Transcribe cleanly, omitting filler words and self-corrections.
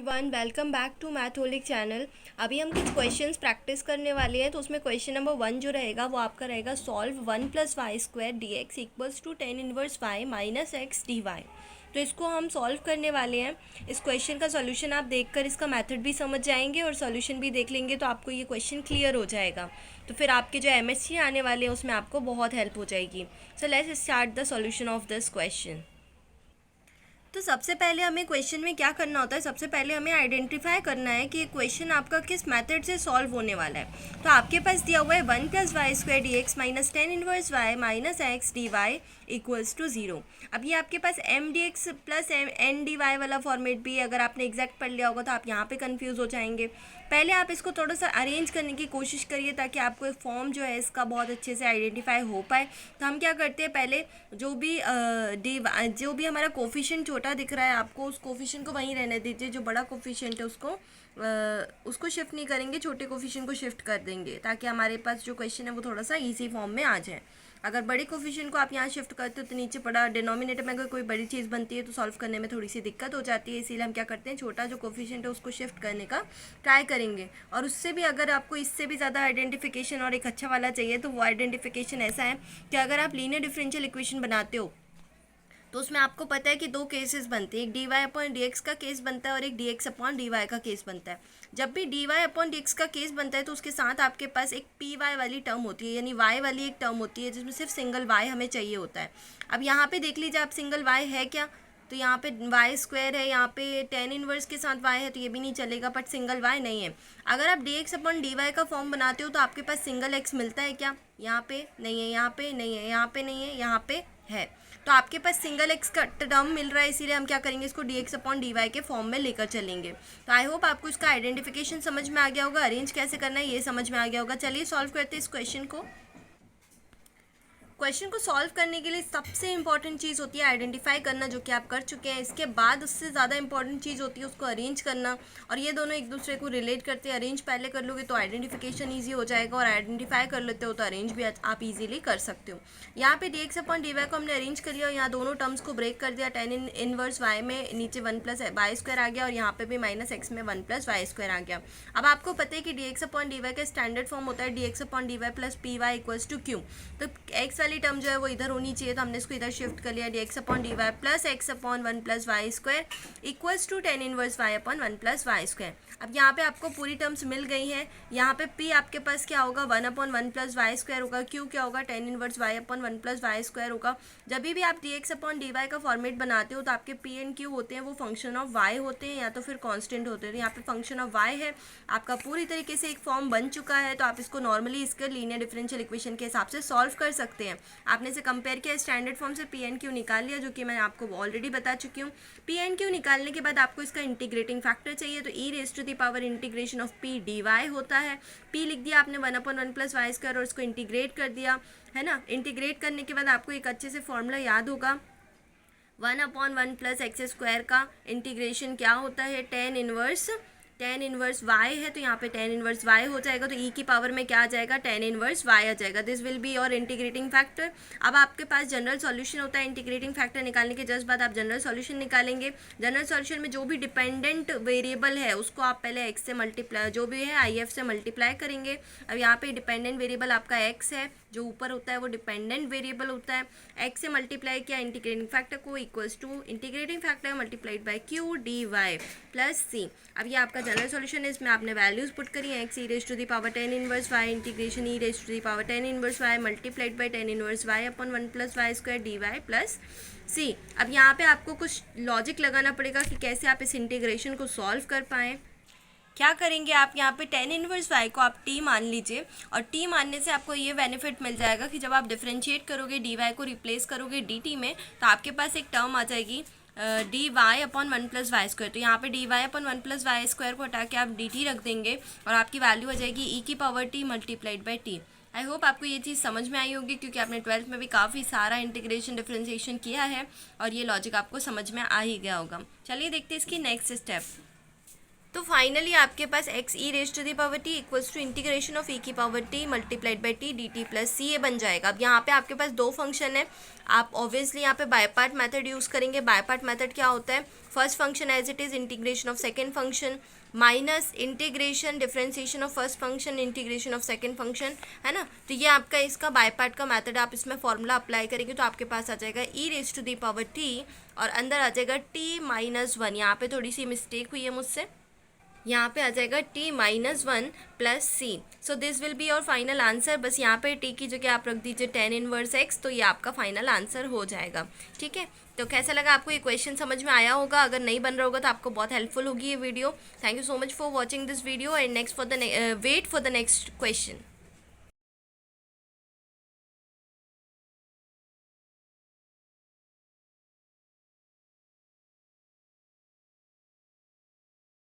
One welcome back to मैथोलिक channel. अभी हम कुछ क्वेश्चंस प्रैक्टिस करने वाले हैं। तो उसमें क्वेश्चन नंबर 1 जो रहेगा वो आपका रहेगा solve 1 + y² dx equals to tan inverse y minus x dy। तो इसको हम सॉल्व करने वाले हैं। इस क्वेश्चन का सॉल्यूशन आप देखकर इसका मेथड भी समझ जाएंगे और सॉल्यूशन भी देख लेंगे तो आपको ये क्वेश्चन क्लियर हो जाएगा। तो फिर आपके जो एमएससी आने वाले हैं उसमें आपको बहुत हेल्प हो जाएगी। So let's start the solution of this question. तो सबसे पहले हमें क्वेश्चन में क्या करना होता है, सबसे पहले हमें आइडेंटिफाई करना है कि क्वेश्चन आपका किस मेथड से सॉल्व होने वाला है। तो आपके पास दिया हुआ है 1 + y² dx minus tan inverse y minus x dy equals to 0। अब ये आपके पास m dx plus n dy वाला फॉर्मेट भी अगर आपने एग्जैक्ट पढ़ लिया होगा तो आप यहाँ पे कंफ्यूज हो जाएंगे। पहले आप इसको थोड़ा सा अरेंज करने की कोशिश करिए ताकि आपको एक फॉर्म जो है इसका बहुत अच्छे से आइडेंटिफाई हो पाए। तो हम क्या करते हैं, पहले जो भी हमारा कोफिशिएंट छोटा दिख रहा है आपको, उस कोफिशिएंट को वहीं रहने दीजिए। जो बड़ा कोफिशिएंट है उसको शिफ्ट नहीं करेंगे, छोटे कोफिशिएंट को शिफ्ट कर देंगे ताकि हमारे पास जो क्वेश्चन है वो थोड़ा सा ईजी फॉर्म में आ जाए। अगर बड़े कोफिशिएंट को आप यहाँ शिफ्ट करते हो तो नीचे बड़ा डिनोमिनेटर में अगर कोई बड़ी चीज़ बनती है तो सॉल्व करने में थोड़ी सी दिक्कत हो जाती है। इसीलिए हम क्या करते हैं, छोटा जो कोफिशिएंट है उसको शिफ्ट करने का ट्राई करेंगे। और उससे भी अगर आपको इससे भी ज़्यादा आइडेंटिफिकेशन और एक अच्छा वाला चाहिए तो वो आइडेंटिफिकेशन ऐसा है कि अगर आप लीनियर डिफरेंशियल इक्वेशन बनाते हो तो उसमें आपको पता है कि दो केसेस बनते हैं, एक dy/dx का केस बनता है और एक dx/dy का केस बनता है। जब भी dy/dx का केस बनता है तो उसके साथ आपके पास एक py वाली टर्म होती है, यानी y वाली एक टर्म होती है जिसमें सिर्फ सिंगल y हमें चाहिए होता है। अब यहाँ पे देख लीजिए आप, सिंगल y है क्या, तो यहाँ पे y² है, यहाँ पे tan इनवर्स के साथ y है तो ये भी नहीं चलेगा, बट सिंगल y नहीं है। अगर आप dx/dy का फॉर्म बनाते हो तो आपके पास सिंगल x मिलता है क्या, यहाँ पे नहीं है, यहाँ पे नहीं है, यहाँ पे नहीं है, यहाँ पे है। तो आपके पास सिंगल एक्स का टर्म मिल रहा है, इसीलिए हम क्या करेंगे, इसको dx/dy के फॉर्म में लेकर चलेंगे। तो आई होप आपको इसका आइडेंटिफिकेशन समझ में आ गया होगा, अरेंज कैसे करना है ये समझ में आ गया होगा। चलिए सॉल्व करते हैं इस क्वेश्चन को। क्वेश्चन को सॉल्व करने के लिए सबसे इंपॉर्टेंट चीज़ होती है आइडेंटिफाई करना, जो कि आप कर चुके हैं। इसके बाद उससे ज़्यादा इंपॉर्टेंट चीज़ होती है उसको अरेंज करना, और ये दोनों एक दूसरे को रिलेट करते हैं। अरेंज पहले कर लोगे तो आइडेंटिफिकेशन ईजी हो जाएगा, और आइडेंटिफाई कर लेते हो तो अरेंज भी आप ईजिली कर सकते हो। यहाँ पे dx/dy को हमने अरेंज कर लिया और यहाँ दोनों टर्म्स को ब्रेक कर दिया। tan इनवर्स y में नीचे 1 + y² आ गया और यहाँ पे भी माइनस एक्स में 1 + y² आ गया। अब आपको पता है कि dx/dy का स्टैंडर्ड फॉर्म होता है dx/dy plus py equals to q। तो एक्स वाली टर्म जो है वो इधर होनी चाहिए, तो हमने इसको इधर शिफ्ट कर लिया। dx/dy plus x/1 + y² equals to tan inverse y/1 + y²। अब यहाँ पे आपको पूरी टर्म्स मिल गई हैं। यहाँ पे p आपके पास क्या होगा, 1/1 + y² होगा। q क्या होगा, tan इनवर्स y/1 + y² होगा। जब भी आप dx/dy का फॉर्मेट बनाते हो तो आपके p एंड q होते हैं वो फंक्शन ऑफ y होते हैं या तो फिर कांस्टेंट होते हैं। तो यहाँ पे फंक्शन ऑफ y है, आपका पूरी तरीके से एक फॉर्म बन चुका है। तो आप इसको नॉर्मली इसके लीनियर डिफरेंशियल इक्वेशन के हिसाब से सॉल्व कर सकते हैं। आपने से कंपेयर किया, स्टैंडर्ड फॉर्म से पी एंड क्यू निकाल लिया, जो कि मैं आपको ऑलरेडी बता चुकी हूँ। पी एंड क्यू निकालने के बाद आपको इसका इंटीग्रेटिंग फैक्टर चाहिए, तो e⁻⁴ integration of P dy होता है। p लिख दिया आपने 1/1 + y² और इसको इंटीग्रेट कर दिया, है ना। इंटीग्रेट करने के बाद आपको एक अच्छे से फॉर्मूला याद होगा, 1/1 + x² का इंटीग्रेशन क्या होता है, tan इनवर्स y है, तो यहाँ पे tan इनवर्स y हो जाएगा। तो e की पावर में क्या आ जाएगा, tan इनवर्स y आ जाएगा। This will be your integrating factor. अब आपके पास जनरल सॉल्यूशन होता है, इंटीग्रेटिंग फैक्टर निकालने के जस्ट बाद आप जनरल सॉल्यूशन निकालेंगे। जनरल सॉल्यूशन में जो भी डिपेंडेंट वेरिएबल है उसको आप पहले x से मल्टीप्लाई, जो भी है if से मल्टीप्लाई करेंगे। अब यहाँ पे डिपेंडेंट वेरिएबल आपका x है, जो ऊपर होता है वो डिपेंडेंट वेरिएबल होता है। x से मल्टीप्लाई किया इंटीग्रेटिंग फैक्टर को, equals to integrating factor multiplied by q dy plus c। अब ये आपका जनरल सॉल्यूशन है, इसमें आपने वैल्यूज पुट करी हैं, x e⁻tan inverse y integration e⁻tan inverse y multiplied by tan inverse y/1 + y² dy plus c। अब यहाँ पे आपको कुछ लॉजिक लगाना पड़ेगा कि कैसे आप इस इंटीग्रेशन को सॉल्व कर पाएँ। क्या करेंगे आप, यहाँ पे tan इनवर्स y को आप t मान लीजिए, और t मानने से आपको ये बेनिफिट मिल जाएगा कि जब आप डिफरेंशिएट करोगे dy को रिप्लेस करोगे dt में, तो आपके पास एक टर्म आ जाएगी dy/1 + y²। तो यहाँ पे dy/1 + y² को हटा के आप dt रख देंगे और आपकी वैल्यू आ जाएगी e⁻t multiplied by t। I hope आपको ये चीज़ समझ में आई होगी, क्योंकि आपने 12th में भी काफ़ी सारा इंटीग्रेशन डिफरेंशिएशन किया है और ये लॉजिक आपको समझ में आ ही गया होगा। चलिए देखते हैं इसकी नेक्स्ट स्टेप। तो फाइनली आपके पास x e raise to the power t equals to integration of e की power t multiplied by t d t plus c ये बन जाएगा। अब यहाँ पे आपके पास दो फंक्शन है, आप ऑब्वियसली यहाँ पे बाय पार्ट मेथड यूज़ करेंगे। बाय पार्ट मेथड क्या होता है, first function as it is integration of second function minus integration differentiation of first function integration of second function, है ना। तो ये आपका इसका बाय पार्ट का मेथड, आप इसमें फॉर्मूला अप्लाई करेंगे तो आपके पास आ जाएगा e raise to the power t और अंदर आ जाएगा टी माइनस वन। यहाँ पे थोड़ी सी मिस्टेक हुई है मुझसे, यहाँ पे आ जाएगा t minus one plus C. So this will be your final answer. बस यहाँ पे t की जगह आप रख दीजिए tan इनवर्स x, तो ये आपका फाइनल आंसर हो जाएगा। ठीक है, तो कैसा लगा आपको ये क्वेश्चन, समझ में आया होगा। अगर नहीं बन रहा होगा तो आपको बहुत हेल्पफुल होगी ये video. Thank you so much for watching this video and next for the wait for the next question.